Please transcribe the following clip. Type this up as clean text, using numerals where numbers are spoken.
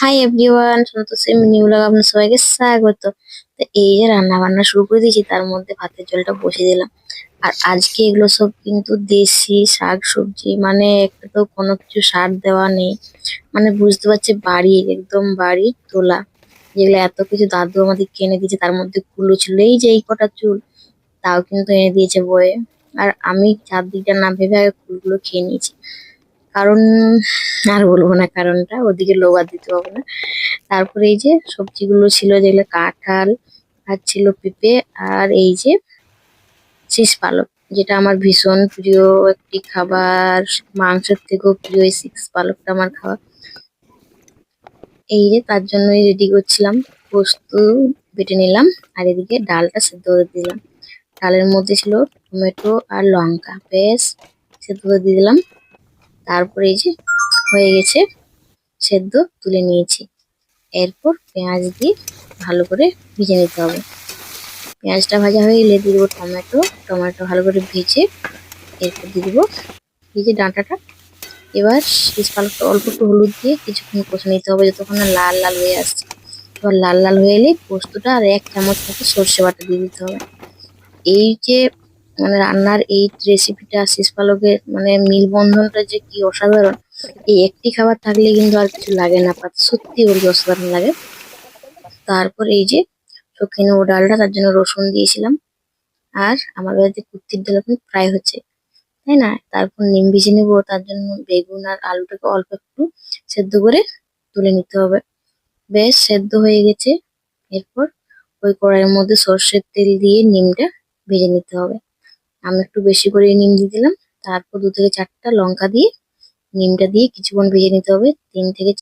Hi everyone, Santoshi mini blog আপনার সবাইকে স্বাগত। তো এই যে রান্না বান্না শুরু করে দিয়েছি, তার মধ্যে ভাতের জলটা বসিয়ে দিলাম। আর আজকে এগুলো সব কিন্তু দেশি শাক সবজি, মানে একটা তো কোনো কিছু সার দেওয়া নেই। মানে বুঝতে পারছি বাড়ির, একদম বাড়ির তোলা, যেগুলো এত কিছু দাদু আমাদের কিনে দিয়েছে। তার মধ্যে কুলো ছিল, এই যে এই কটা চুল, তাও কিন্তু এনে দিয়েছে বয়ে। আর আমি চারদিকটা না ভেবে আগে কুলগুলো খেয়ে নিয়েছি, কারণ আর বলবো না কারণটা, ওদিকে লোক আর দিতে হবে না। তারপরে এই যে সবজিগুলো ছিল, যেগুলো কাঁঠাল, আর ছিল পেঁপে, আর এই যে শীষ পালক, যেটা আমার ভীষণ প্রিয় একটি খাবার। মাংসের থেকেও প্রিয় এই শীষ পালকটা আমার খাওয়া। এই যে তার জন্যই রেডি করছিলাম, পোস্ত বেটে নিলাম, আর এদিকে ডালটা সেদ্ধ করে দিলাম। ডালের মধ্যে ছিল টমেটো আর লঙ্কা, বেশ সেদ্ধ করে দিয়ে দিলাম। তারপরে এই যে হয়ে গেছে সেদ্ধ, তুলে নিয়েছি। এরপর পেঁয়াজ দিয়ে ভালো করে ভেজে নিতে হবে। পেঁয়াজটা ভাজা হয়ে গেলে দিয়ে দেবো টমেটো। টমেটো ভালো করে ভেজে এরপর দিয়ে দেবো এই যে ডাঁটাটা। এবার শীষ পালকটা অল্প একটু হলুদ দিয়ে কিছুক্ষণ কষে নিতে হবে, যতক্ষণ না লাল লাল হয়ে আসছে। এবার লাল লাল হয়ে এলে পোস্তটা আর 1 চামচ মতো সর্ষে বাটা দিয়ে দিতে হবে। এই যে মানে রান্নার এই রেসিপিটা, শীষ পালকের মানে মিলবন্ধনটা যে কি অসাধারণ। এই একটি খাবার থাকলে কিন্তু আর কিছু লাগে না, পাত সত্যি বলতে অসাধারণ লাগে। তারপর এই যে শুকিয়ে নেবো ডালটা, তার জন্য রসুন দিয়েছিলাম। আর আমার বাড়িতে কুর্তির ডাল এখন ফ্রাই হচ্ছে, তাই না? তারপর নিম ভেজে নেবো, তার জন্য বেগুন আর আলুটাকে অল্প একটু সেদ্ধ করে তুলে নিতে হবে। বেশ সেদ্ধ হয়ে গেছে। এরপর ওই কড়াইয়ের মধ্যে সর্ষের তেল দিয়ে নিমটা ভেজে নিতে হবে। আমি একটু বেশি করে নিম দিয়ে দিলাম। তারপর 2 থেকে 4টা লঙ্কা দিয়ে নিমটা দিয়ে কিছুক্ষণ ভেজে নিতে হবে, 3 থেকে